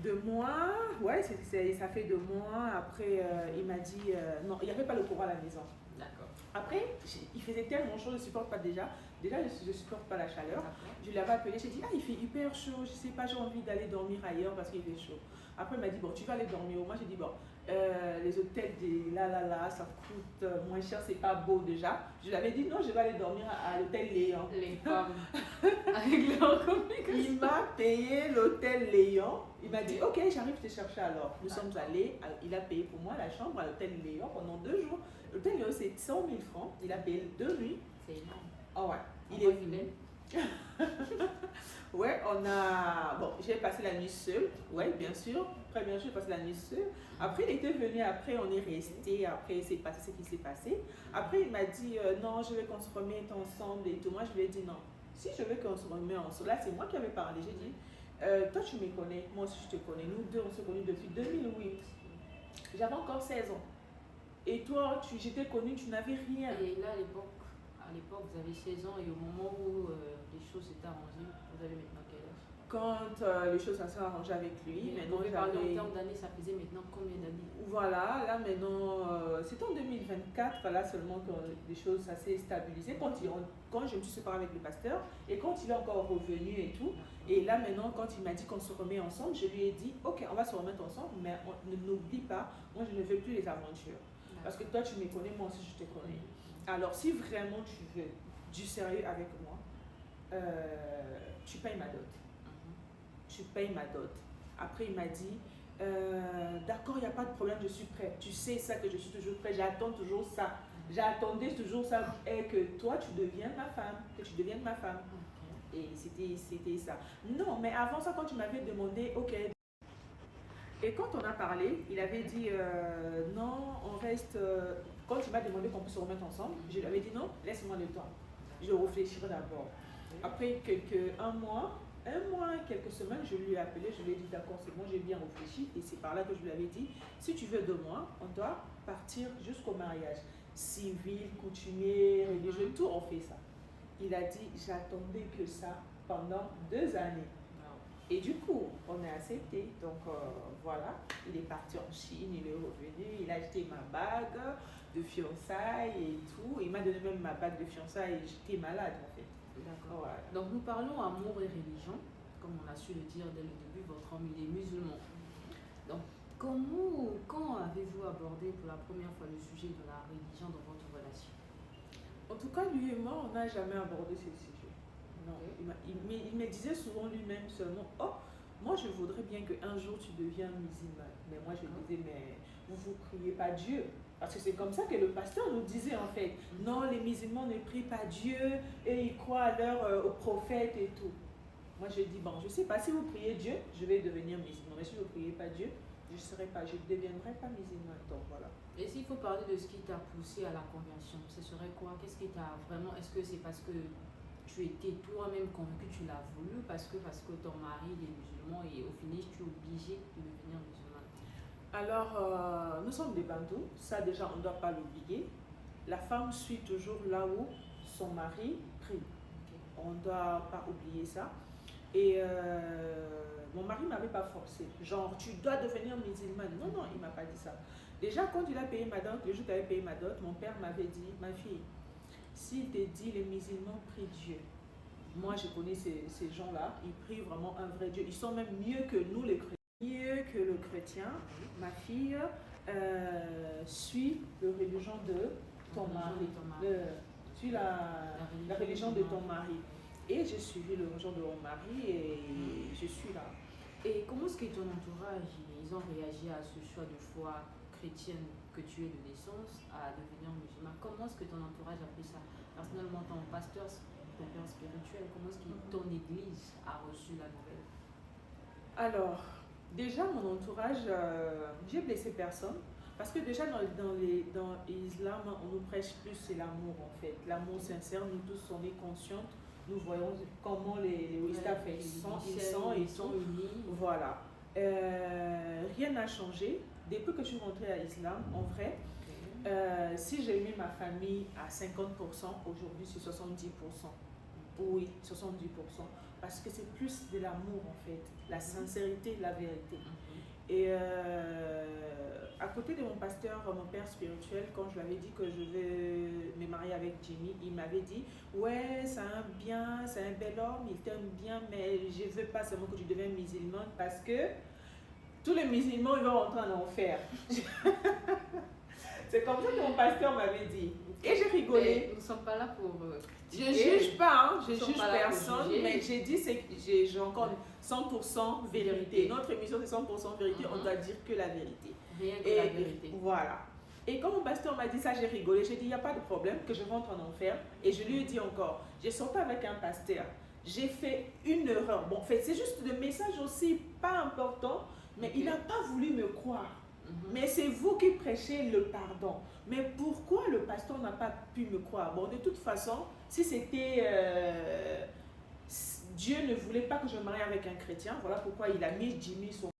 2 mois, ouais, ça fait 2 mois. Après, il m'a dit, non, il n'y avait pas le courant à la maison. D'accord. Après, il faisait tellement chaud, je ne supporte pas déjà. Déjà, je ne supporte pas la chaleur. D'accord. Je l'avais appelé, j'ai dit, ah, il fait hyper chaud, je ne sais pas, j'ai envie d'aller dormir ailleurs parce qu'il fait chaud. Après, il m'a dit, bon, tu vas aller dormir où? Moi, j'ai dit, bon, les hôtels de là, ça coûte moins cher, c'est pas beau déjà. Je lui avais dit, non, je vais aller dormir à l'hôtel Léon. Les femmes avec leur communication. Il m'a payé l'hôtel Léon. Il m'a dit, ok, j'arrive te chercher alors. Nous sommes allés, il a payé pour moi la chambre à l'hôtel Léon pendant 2 jours. L'hôtel Léon, c'est 100 000 francs. Il a payé 2 nuits. C'est énorme. Oh ouais, Il est vilain. Ouais, on a. Bon, j'ai passé la nuit seule. Ouais, bien sûr. Très bien sûr, j'ai passé la nuit seule. Après, il était venu. Après, on est resté. Après, c'est passé ce qui s'est passé. Après, il m'a dit non, je veux qu'on se remette ensemble et tout. Moi, je lui ai dit non. Si je veux qu'on se remette ensemble, là, c'est moi qui avais parlé. J'ai dit toi, tu me connais. Moi aussi, je te connais. Nous deux, on se connaît depuis 2008. J'avais encore 16 ans. Et toi, j'étais connue, tu n'avais rien. Et là, à l'époque, vous avez 16 ans et au moment où les choses s'étaient arrangées, vous avez maintenant quel âge? Quand les choses se sont arrangées avec lui, maintenant vous parlez en termes d'années, ça faisait maintenant combien d'années? Voilà, là maintenant, c'est en 2024, là seulement que les choses ça s'est stabilisé. Quand je me suis séparée avec le pasteur et quand il est encore revenu et tout, et là maintenant, quand il m'a dit qu'on se remet ensemble, je lui ai dit, ok, on va se remettre ensemble, mais n'oublie pas, moi je ne veux plus les aventures. Parce que toi tu me connais, moi aussi je te connais. Alors si vraiment tu veux du sérieux avec moi, tu payes ma dot. Tu payes ma dot. Après il m'a dit, d'accord, il n'y a pas de problème, je suis prêt. Tu sais ça que je suis toujours prêt, j'attends toujours ça. J'attendais toujours ça et que toi tu deviennes ma femme, que tu deviennes ma femme. Et c'était ça. Non, mais avant ça, quand tu m'avais demandé, ok. Et quand on a parlé, il avait dit non, on reste. Quand il m'a demandé qu'on puisse se remettre ensemble, je lui avais dit non, laisse-moi le temps. Je réfléchirai d'abord. Après un mois, quelques semaines, je lui ai appelé, je lui ai dit d'accord, c'est bon, j'ai bien réfléchi. Et c'est par là que je lui avais dit, si tu veux de moi, on doit partir jusqu'au mariage. Civil, coutumier, religieux, tout on fait ça. Il a dit, j'attendais que ça pendant 2 années. Et du coup, on a accepté. Donc voilà, il est parti en Chine, il est revenu, il a acheté ma bague de fiançailles et tout. Il m'a donné même ma bague de fiançailles et j'étais malade en fait. D'accord. Voilà. Donc nous parlons amour et religion, comme on a su le dire dès le début, votre homme il est musulman. Donc quand avez-vous abordé pour la première fois le sujet de la religion dans votre relation? En tout cas, lui et moi, on n'a jamais abordé ce sujet. Non. Il me disait souvent lui-même seulement, oh, moi je voudrais bien qu'un jour tu deviennes musulman. Mais moi je disais, mais vous ne priez pas Dieu. Parce que c'est comme ça que le pasteur nous disait en fait. Non, les musulmans ne prient pas Dieu et ils croient aux prophètes et tout. Moi je dis, bon, je ne sais pas, si vous priez Dieu, je vais devenir musulman. Mais si vous ne priez pas Dieu, je ne deviendrai pas musulman. Donc voilà. Et s'il faut parler de ce qui t'a poussé à la conversion, ce serait quoi? Qu'est-ce qui t'a vraiment... Est-ce que c'est parce que tu étais toi-même convaincu, tu l'as voulu, parce que ton mari est musulman et au finish tu es obligé de devenir musulman? Alors, nous sommes des bantous, ça déjà on ne doit pas l'oublier. La femme suit toujours là où son mari prie. On ne doit pas oublier ça. Et mon mari ne m'avait pas forcé. Genre, tu dois devenir musulmane. Non, non, il ne m'a pas dit ça. Déjà, quand il a payé ma dot, le jour qu'il avait payé ma dot, mon père m'avait dit, ma fille, s'il te dit les musulmans prient Dieu. Moi, je connais ces gens-là, ils prient vraiment un vrai Dieu. Ils sont même mieux que nous les chrétiens. Mieux que le chrétien. Ma fille suit la religion de ton mari. Suit la religion de ton mari. Et j'ai suivi le religion de mon mari et je suis là. Et comment est-ce que ton entourage, ils ont réagi à ce choix de foi chrétienne que tu es de naissance à devenir musulman? Comment est-ce que ton entourage a pris ça? Personnellement, ton pasteur, ton père spirituel, comment est-ce que ton église a reçu la nouvelle? Alors, déjà mon entourage, j'ai blessé personne. Parce que déjà dans l'islam, on nous prêche plus, c'est l'amour en fait. L'amour sincère, nous tous on est conscients. Nous voyons comment les Wistaf ils sont unis. Voilà. Rien n'a changé. Depuis que je suis rentrée à l'islam, en vrai, si j'ai mis ma famille à 50%, aujourd'hui c'est 70%. Oui, 70%. Parce que c'est plus de l'amour en fait, la sincérité, la vérité. Et à côté de mon pasteur, mon père spirituel, quand je lui avais dit que je veux me marier avec Jimmy, il m'avait dit, ouais, c'est un bien, c'est un bel homme, il t'aime bien, mais je veux pas seulement que tu deviennes musulmane parce que tous les musulmans, ils vont rentrer en enfer. C'est comme ça que mon pasteur m'avait dit. Et j'ai rigolé. Mais nous ne sommes pas là pour... Je ne juge pas, hein, je Nous sommes juge pas là pour personne, juger. mais j'ai dit c'est que j'ai encore 100% vérité. Notre émission c'est 100% vérité, on doit dire que la vérité. Rien que la vérité. Voilà. Et quand mon pasteur m'a dit ça, j'ai rigolé. J'ai dit, il n'y a pas de problème que je rentre en enfer. Et je lui ai dit encore, j'ai sorti avec un pasteur. J'ai fait une erreur. Bon, en fait, c'est juste le message aussi, pas important, mais il n'a pas voulu me croire. Mais c'est vous qui prêchez le pardon. Mais pourquoi le pasteur n'a pas pu me croire? Bon, de toute façon, si c'était... Dieu ne voulait pas que je me marie avec un chrétien, voilà pourquoi il a mis Jimmy son